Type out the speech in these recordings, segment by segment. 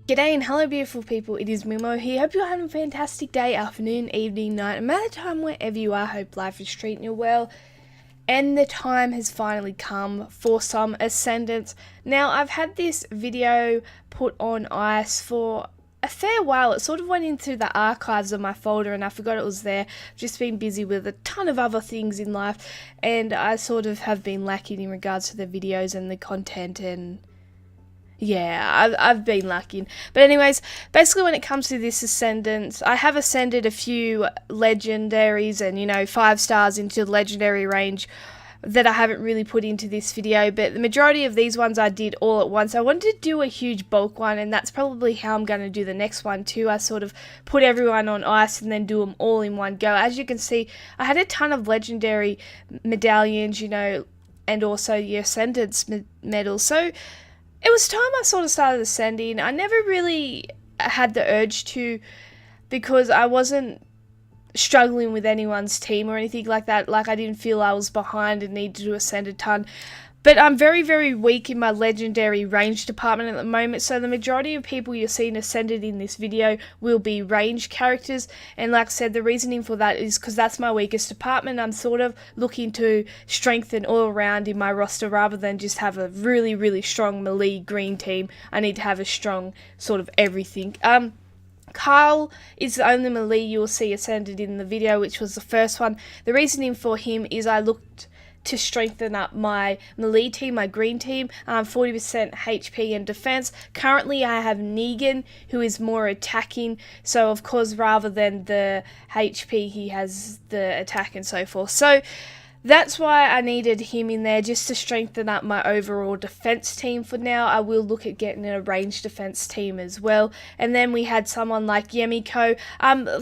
G'day and hello beautiful people, it is Mimo here. Hope you're having a fantastic day, afternoon, evening, night, no matter time wherever you are. Hope life is treating you well. And the time has finally come for some Ascendance. Now I've had this video put on ice for a fair while. It sort of went into the archives of my folder and I forgot it was there. I've just been busy with a ton of other things in life and I sort of have been lacking in regards to the videos and the content and yeah, I've been lacking. But anyways, basically when it comes to this Ascendance, I have ascended a few Legendaries and, 5 stars into the Legendary range that I haven't really put into this video, but the majority of these ones I did all at once. I wanted to do a huge bulk one, and that's probably how I'm going to do the next one too. I sort of put everyone on ice and then do them all in one go. As you can see, I had a ton of Legendary medallions, and also the Ascendance medals. So it was time I sort of started ascending. I never really had the urge to because I wasn't struggling with anyone's team or anything like that. Like, I didn't feel I was behind and needed to ascend a ton. But I'm very, very weak in my Legendary range department at the moment, so the majority of people you're seeing ascended in this video will be range characters, and like I said, the reasoning for that is because that's my weakest department. I'm sort of looking to strengthen all around in my roster rather than just have a really, really strong melee green team. I need to have a strong sort of everything. Carl is the only melee you will see ascended in the video, which was the first one. The reasoning for him is I looked to strengthen up my melee team, my green team, 40% HP and defense. Currently I have Negan, who is more attacking, so of course rather than the HP he has the attack and so forth. So that's why I needed him in there, just to strengthen up my overall defense team for now. I will look at getting a ranged defense team as well. And then we had someone like Yemiko.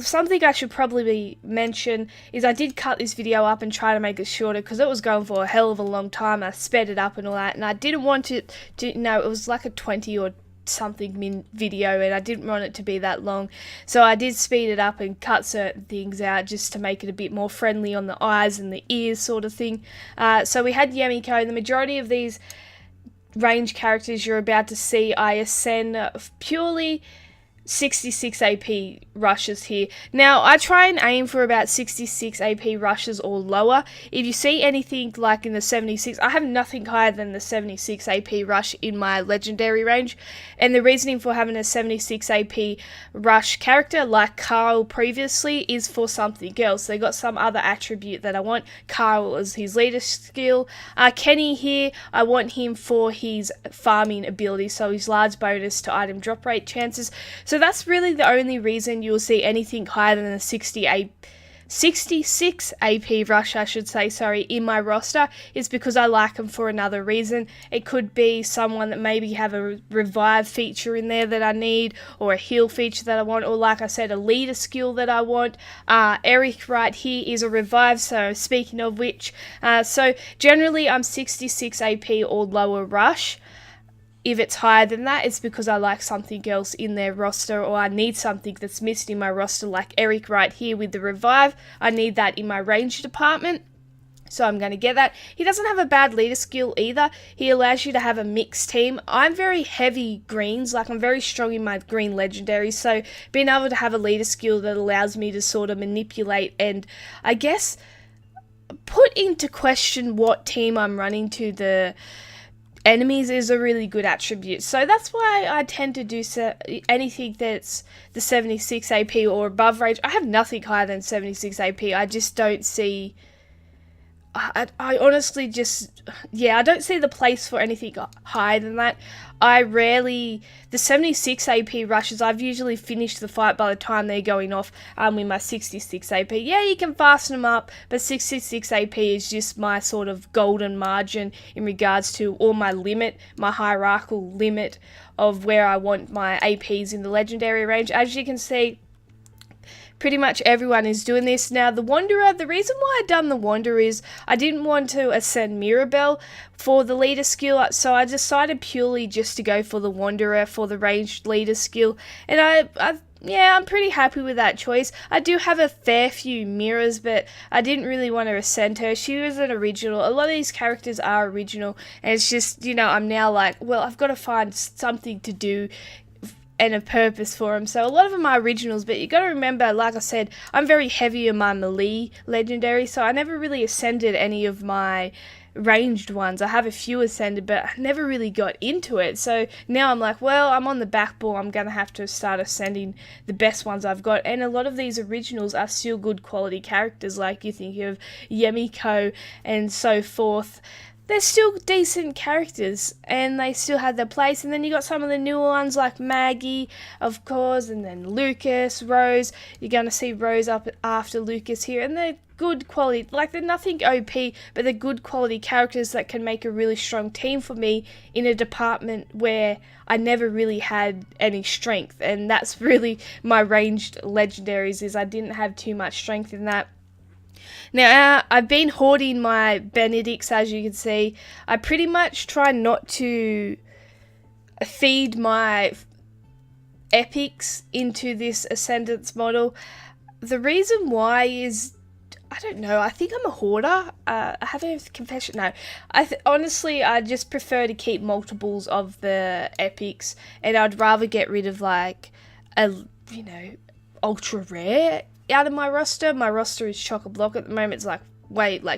Something I should probably mention is I did cut this video up and try to make it shorter because it was going for a hell of a long time. I sped it up and all that, and I didn't want it to, it was like a 20 or something video and I didn't want it to be that long, so I did speed it up and cut certain things out just to make it a bit more friendly on the eyes and the ears sort of thing. So we had Yemiko. The majority of these range characters you're about to see I ascend purely 66 AP rushes here. Now, I try and aim for about 66 AP rushes or lower. If you see anything like in the 76, I have nothing higher than the 76 AP rush in my Legendary range. And the reasoning for having a 76 AP rush character like Carl previously is for something else. They got some other attribute that I want. Carl is his leader skill. Kenny here, I want him for his farming ability, so his large bonus to item drop rate chances. So that's really the only reason you'll see anything higher than a 66 AP rush, in my roster, is because I like them for another reason. It could be someone that maybe have a revive feature in there that I need, or a heal feature that I want, or like I said, a leader skill that I want. Eric right here is a revive, so speaking of which, so generally I'm 66 AP or lower rush. If it's higher than that, it's because I like something else in their roster, or I need something that's missed in my roster, like Eric right here with the revive. I need that in my range department, so I'm going to get that. He doesn't have a bad leader skill either. He allows you to have a mixed team. I'm very heavy greens, like I'm very strong in my green legendaries, so being able to have a leader skill that allows me to sort of manipulate and, I guess, put into question what team I'm running to the enemies is a really good attribute. So that's why I tend to do anything that's the 76 AP or above range. I have nothing higher than 76 AP. I just don't see... I honestly just... Yeah, I don't see the place for anything higher than that. The 76 AP rushes, I've usually finished the fight by the time they're going off with my 66 AP. Yeah, you can fasten them up, but 66 AP is just my sort of golden margin in regards to all my limit, my hierarchical limit of where I want my APs in the Legendary range. As you can see, pretty much everyone is doing this. Now, the Wanderer, the reason why I done the Wanderer is I didn't want to ascend Mirabelle for the leader skill, so I decided purely just to go for the Wanderer for the ranged leader skill, and I'm pretty happy with that choice. I do have a fair few mirrors, but I didn't really want to ascend her. She was an original. A lot of these characters are original, and it's just, I'm now like, well, I've got to find something to do and a purpose for them. So a lot of them are originals, but you got to remember, like I said, I'm very heavy in my melee legendary, so I never really ascended any of my ranged ones. I have a few ascended, but I never really got into it. So now I'm like, well, I'm on the back ball. I'm going to have to start ascending the best ones I've got. And a lot of these originals are still good quality characters, like you think of Yemiko and so forth. They're still decent characters, and they still had their place. And then you got some of the newer ones like Maggie, of course, and then Lucas, Rose. You're going to see Rose up after Lucas here, and they're good quality. Like, they're nothing OP, but they're good quality characters that can make a really strong team for me in a department where I never really had any strength. And that's really my ranged legendaries, is I didn't have too much strength in that. Now, I've been hoarding my Benedicts, as you can see. I pretty much try not to feed my epics into this Ascendance model. The reason why is, I don't know, I think I'm a hoarder. I have a confession. No, honestly, I just prefer to keep multiples of the epics, and I'd rather get rid of, like, a, ultra rare out of my roster. My roster is chock-a-block at the moment. It's like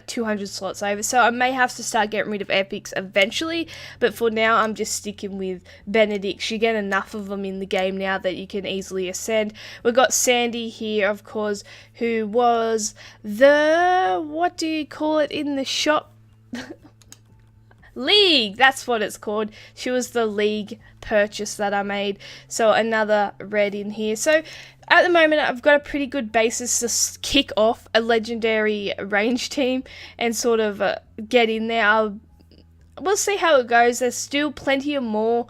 200 slots over, so I may have to start getting rid of epics eventually, but for now I'm just sticking with Benedicts. You get enough of them in the game now that you can easily ascend. We've got Sandy here, of course, who was the, what do you call it in the shop? League, that's what it's called. She was the League purchase that I made. So another red in here. So at the moment, I've got a pretty good basis to kick off a legendary range team and sort of get in there. We'll see how it goes. There's still plenty of more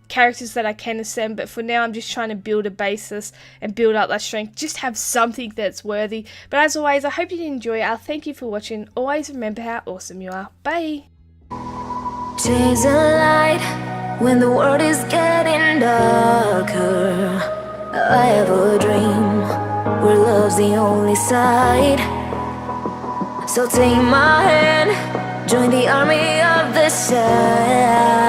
characters that I can ascend, but for now I'm just trying to build a basis and build up that strength. Just have something that's worthy. But as always, I hope you did enjoy it. I'll thank you for watching. Always remember how awesome you are. Bye. Chase a light when the world is getting darker. I have a dream where love's the only side. So take my hand, join the army of the shadow.